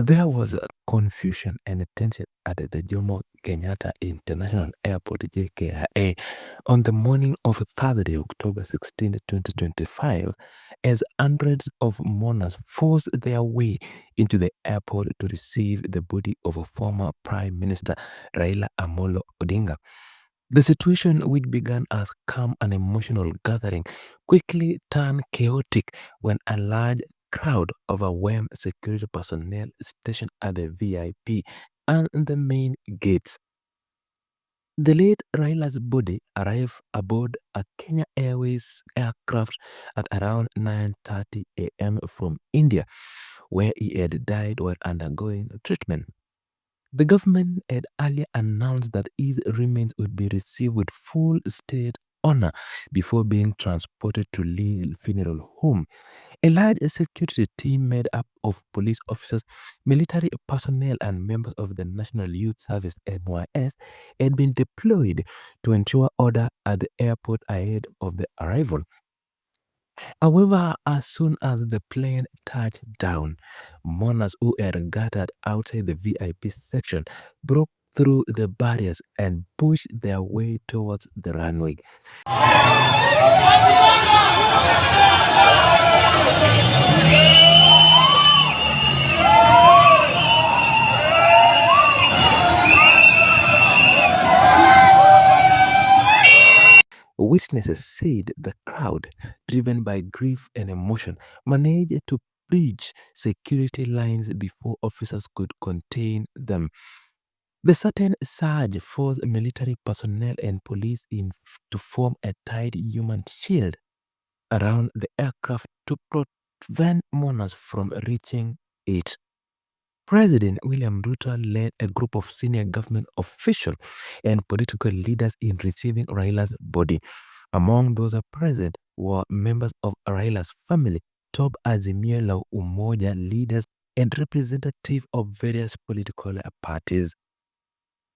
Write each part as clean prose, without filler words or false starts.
There was a confusion and tension at the Jomo Kenyatta International Airport JKIA on the morning of Thursday, October 16, 2025, as hundreds of mourners forced their way into the airport to receive the body of a former Prime Minister Raila Amolo Odinga. The situation, which began as calm and emotional gathering, quickly turned chaotic when a large crowd overwhelmed security personnel stationed at the VIP and the main gates. The late Raila's body arrived aboard a Kenya Airways aircraft at around 9:30 a.m. from India, where he had died while undergoing treatment. The government had earlier announced that his remains would be received with full state honor before being transported to Lille Funeral Home. A large security team made up of police officers, military personnel, and members of the National Youth Service (NYS) had been deployed to ensure order at the airport ahead of the arrival. However, as soon as the plane touched down, mourners who had gathered outside the VIP section broke through the barriers and pushed their way towards the runway. Witnesses said the crowd, driven by grief and emotion, managed to breach security lines before officers could contain them. The sudden surge forced military personnel and police to form a tight human shield around the aircraft to prevent mourners from reaching it. President William Ruto led a group of senior government officials and political leaders in receiving Raila's body. Among those present were members of Raila's family, top Azimio la Umoja leaders, and representatives of various political parties.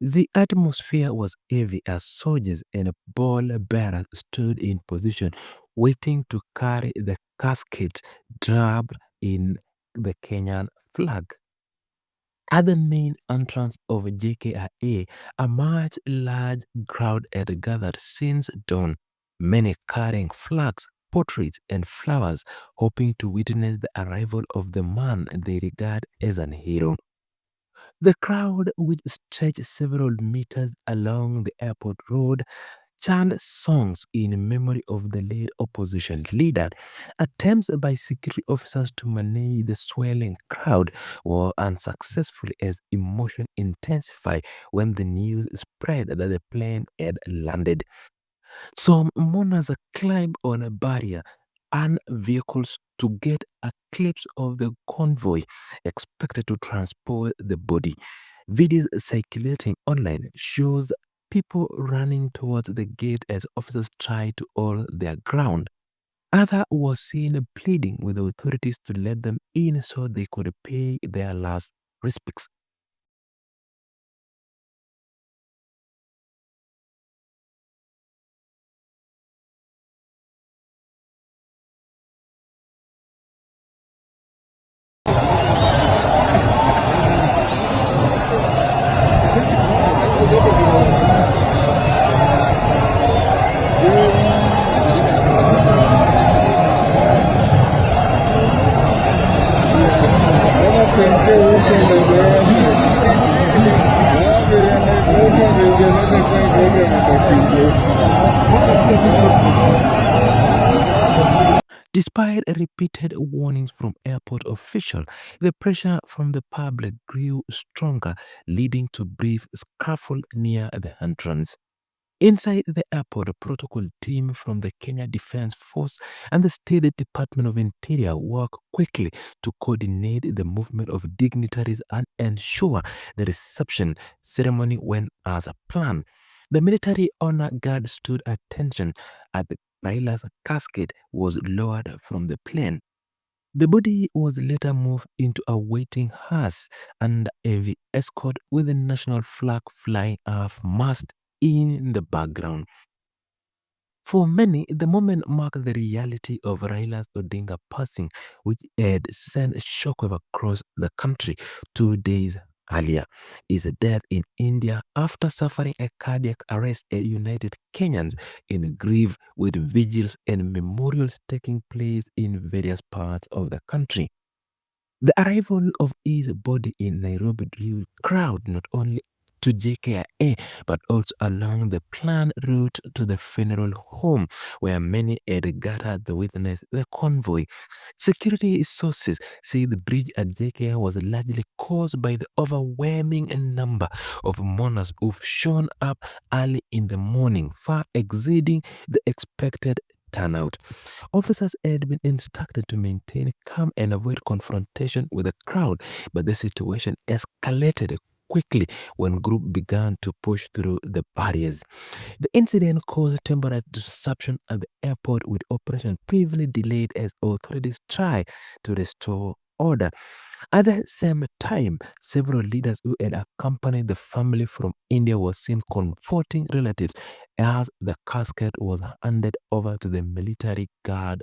The atmosphere was heavy as soldiers and ball bearers stood in position, waiting to carry the casket draped in the Kenyan flag. At the main entrance of JKIA, a much large crowd had gathered since dawn, many carrying flags, portraits, and flowers, hoping to witness the arrival of the man they regard as an hero. The crowd, which stretched several meters along the airport road, chant songs in memory of the late opposition leader. Attempts by security officers to manage the swelling crowd were unsuccessful as emotion intensified when the news spread that the plane had landed. Some mourners climbed on a barrier and vehicles to get a glimpse of the convoy expected to transport the body. Videos circulating online shows people running towards the gate as officers try to hold their ground. Others were seen pleading with the authorities to let them in so they could pay their last respects. Despite repeated warnings from airport officials, the pressure from the public grew stronger, leading to brief scuffle near the entrance. Inside the airport, a protocol team from the Kenya Defense Force and the State Department of Interior worked quickly to coordinate the movement of dignitaries and ensure the reception ceremony went as planned. The military honor guard stood at attention as Raila's casket was lowered from the plane. The body was later moved into a waiting hearse and heavy escort with the national flag flying half-mast in the background. For many, the moment marked the reality of Raila's Odinga passing, which had sent a shockwave across the country 2 days earlier. His death in India after suffering a cardiac arrest united Kenyans in grief, with vigils and memorials taking place in various parts of the country. The arrival of his body in Nairobi drew crowd not only to JKIA but also along the planned route to the funeral home, where many had gathered to witness the convoy. Security sources say the bridge at JKIA was largely caused by the overwhelming number of mourners who've shown up early in the morning, far exceeding the expected turnout. Officers had been instructed to maintain calm and avoid confrontation with the crowd, but the situation escalated quickly when group began to push through the barriers. The incident caused temporary disruption at the airport, with operation previously delayed as authorities try to restore order. At the same time, several leaders who had accompanied the family from India were seen comforting relatives as the casket was handed over to the military guard.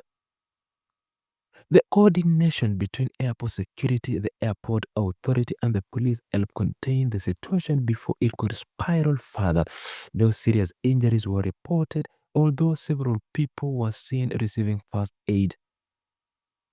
The coordination between airport security, the airport authority, and the police helped contain the situation before it could spiral further. No serious injuries were reported, although several people were seen receiving first aid.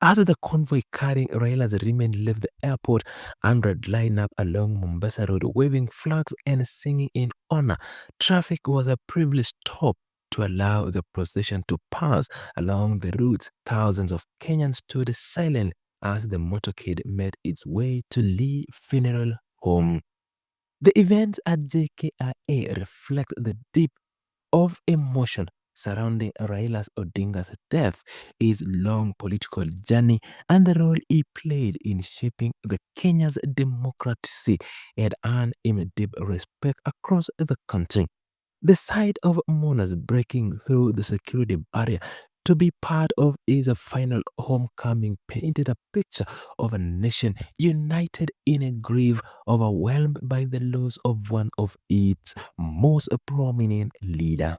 As the convoy carrying Raila's remains left the airport, hundreds lined up along Mombasa Road, waving flags and singing in honor. Traffic was a privileged stop to allow the procession to pass along the route. Thousands of Kenyans stood silent as the motorcade made its way to Lee Funeral Home. The events at JKIA reflect the deep of emotion surrounding Raila Odinga's death, his long political journey, and the role he played in shaping the Kenya's democracy had earned him deep respect across the country. The sight of mourners breaking through the security barrier to be part of his final homecoming painted a picture of a nation united in a grief, overwhelmed by the loss of one of its most prominent leaders.